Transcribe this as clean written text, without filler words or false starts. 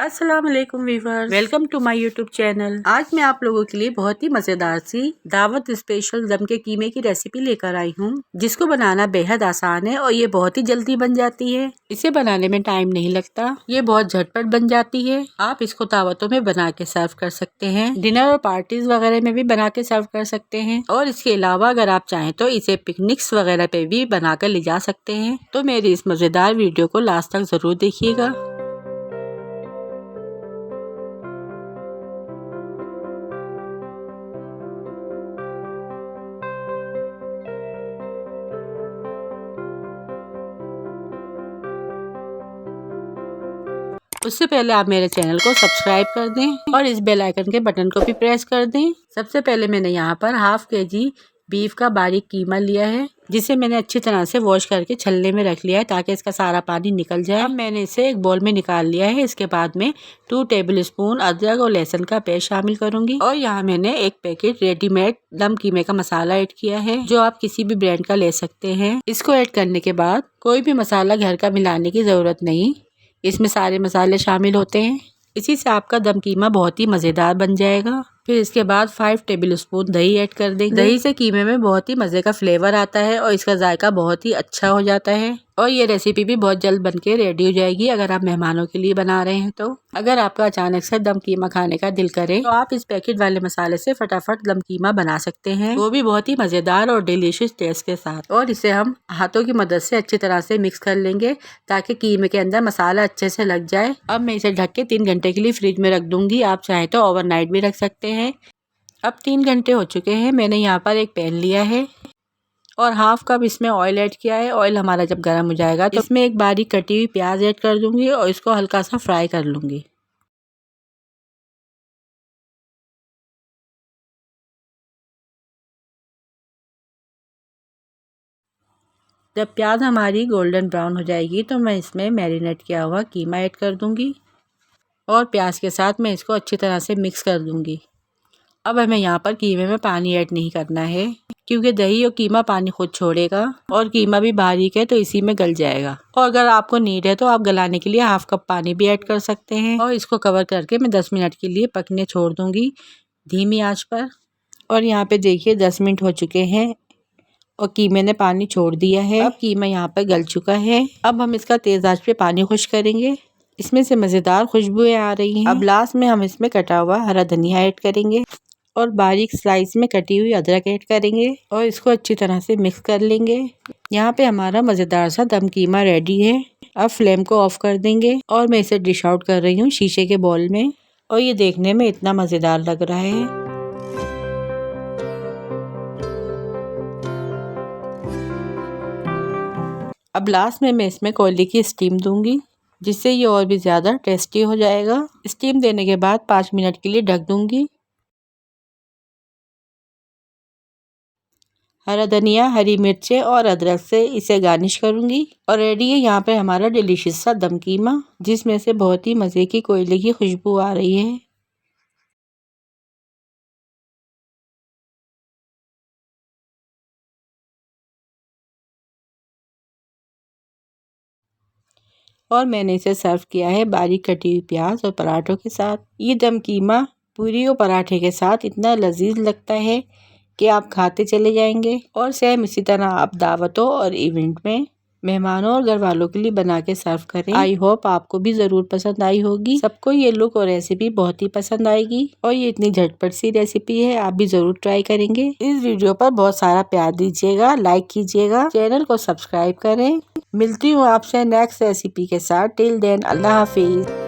अस्सलाम वालेकुम viewers, welcome to my YouTube channel. आज मैं आप लोगों के लिए बहुत ही मजेदार सी दावत स्पेशल दम के कीमे की रेसिपी लेकर आई हूँ, जिसको बनाना बेहद आसान है और ये बहुत ही जल्दी बन जाती है। इसे बनाने में टाइम नहीं लगता, ये बहुत झटपट बन जाती है। आप इसको दावतों में बना के सर्व कर सकते हैं, डिनर और पार्टीज वगैरह में भी बना के सर्व कर सकते हैं। और इसके अलावा अगर आप चाहें तो इसे पिकनिक्स वगैरह पे भी बनाकर ले जा सकते हैं। तो मेरी इस मजेदार वीडियो को लास्ट तक जरूर देखिएगा। उससे पहले आप मेरे चैनल को सब्सक्राइब कर दें और इस बेल आइकन के बटन को भी प्रेस कर दें। सबसे पहले मैंने यहाँ पर हाफ केजी बीफ का बारीक कीमा लिया है, जिसे मैंने अच्छी तरह से वॉश करके छलने में रख लिया है ताकि इसका सारा पानी निकल जाए। अब मैंने इसे एक बोल में निकाल लिया है। इसके बाद में 2 टेबलस्पून अदरक और लहसुन का पेस्ट शामिल करूंगी। और यहाँ मैंने एक पैकेट रेडीमेड दम कीमे का मसाला ऐड किया है, जो आप किसी भी ब्रांड का ले सकते हैं। इसको ऐड करने के बाद कोई भी मसाला घर का मिलाने की जरूरत नहीं, इसमें सारे मसाले शामिल होते हैं। इसी से आपका दम कीमा बहुत ही मज़ेदार बन जाएगा। फिर इसके बाद 5 टेबलस्पून दही ऐड कर देंगे। दही से कीमे में बहुत ही मज़े का फ्लेवर आता है और इसका जायका बहुत ही अच्छा हो जाता है। और ये रेसिपी भी बहुत जल्द बनके रेडी हो जाएगी अगर आप मेहमानों के लिए बना रहे हैं तो। अगर आपका अचानक से दम कीमा खाने का दिल करे तो आप इस पैकेट वाले मसाले से फटाफट दम कीमा बना सकते हैं, वो भी बहुत ही मज़ेदार और डिलीशियस टेस्ट के साथ। और इसे हम हाथों की मदद से अच्छी तरह से मिक्स कर लेंगे ताकि कीमे के अंदर मसाला अच्छे से लग जाए। अब मैं इसे ढक के 3 घंटे के लिए फ्रिज में रख दूंगी। आप चाहें तो ओवरनाइट भी रख सकते हैं। अब 3 घंटे हो चुके हैं। मैंने यहाँ पर एक पैन लिया है और हाफ कप इसमें ऑयल ऐड किया है। ऑयल हमारा जब गर्म हो जाएगा तो इसमें एक बारीक कटी हुई प्याज ऐड कर दूंगी और इसको हल्का सा फ्राई कर लूंगी। जब प्याज हमारी गोल्डन ब्राउन हो जाएगी तो मैं इसमें मैरिनेट किया हुआ कीमा ऐड कर दूंगी और प्याज के साथ मैं इसको अच्छी तरह से मिक्स कर दूंगी। अब हमें यहाँ पर कीमे में पानी ऐड नहीं करना है, क्योंकि दही और कीमा पानी खुद छोड़ेगा और कीमा भी बारीक है तो इसी में गल जाएगा। और अगर आपको नीड है तो आप गलाने के लिए हाफ कप पानी भी ऐड कर सकते हैं। और इसको कवर करके मैं 10 मिनट के लिए पकने छोड़ दूंगी धीमी आंच पर। और यहाँ पे देखिए 10 मिनट हो चुके हैं और कीमे ने पानी छोड़ दिया है। अब कीमा यहाँ पर गल चुका है। अब हम इसका तेज आंच पे पानी खुश करेंगे। इसमें से मज़ेदार खुशबुएं आ रही हैं। अब लास्ट में हम इसमें कटा हुआ हरा धनिया ऐड करेंगे और बारीक स्लाइस में कटी हुई अदरक ऐड करेंगे और इसको अच्छी तरह से मिक्स कर लेंगे। यहाँ पे हमारा मज़ेदार सा दम कीमा रेडी है। अब फ्लेम को ऑफ कर देंगे और मैं इसे डिश आउट कर रही हूँ शीशे के बाउल में। और ये देखने में इतना मज़ेदार लग रहा है। अब लास्ट में मैं इसमें कोयले की स्टीम दूंगी, जिससे ये और भी ज़्यादा टेस्टी हो जाएगा। स्टीम देने के बाद 5 मिनट के लिए ढक दूंगी। हरा धनिया, हरी मिर्चें और अदरक से इसे गार्निश करूंगी। और रेडी है यहाँ पे हमारा डिलीशियस सा दम कीमा, जिसमें से बहुत ही मज़े की कोयले की खुशबू आ रही है। और मैंने इसे सर्व किया है बारीक कटी हुई प्याज और पराठों के साथ। ये दम कीमा पूरी और पराठे के साथ इतना लजीज लगता है कि आप खाते चले जाएंगे। और सेम इसी तरह आप दावतों और इवेंट में मेहमानों और घर वालों के लिए बना के सर्व करें। आई होप आपको भी ज़रूर पसंद आई होगी। सबको ये लुक और रेसिपी बहुत ही पसंद आएगी और ये इतनी झटपट सी रेसिपी है, आप भी ज़रूर ट्राई करेंगे। इस वीडियो पर बहुत सारा प्यार दीजिएगा, लाइक कीजिएगा, चैनल को सब्सक्राइब करें। मिलती हूँ आपसे नेक्स्ट रेसिपी के साथ। टिल देन अल्लाह हाफिज।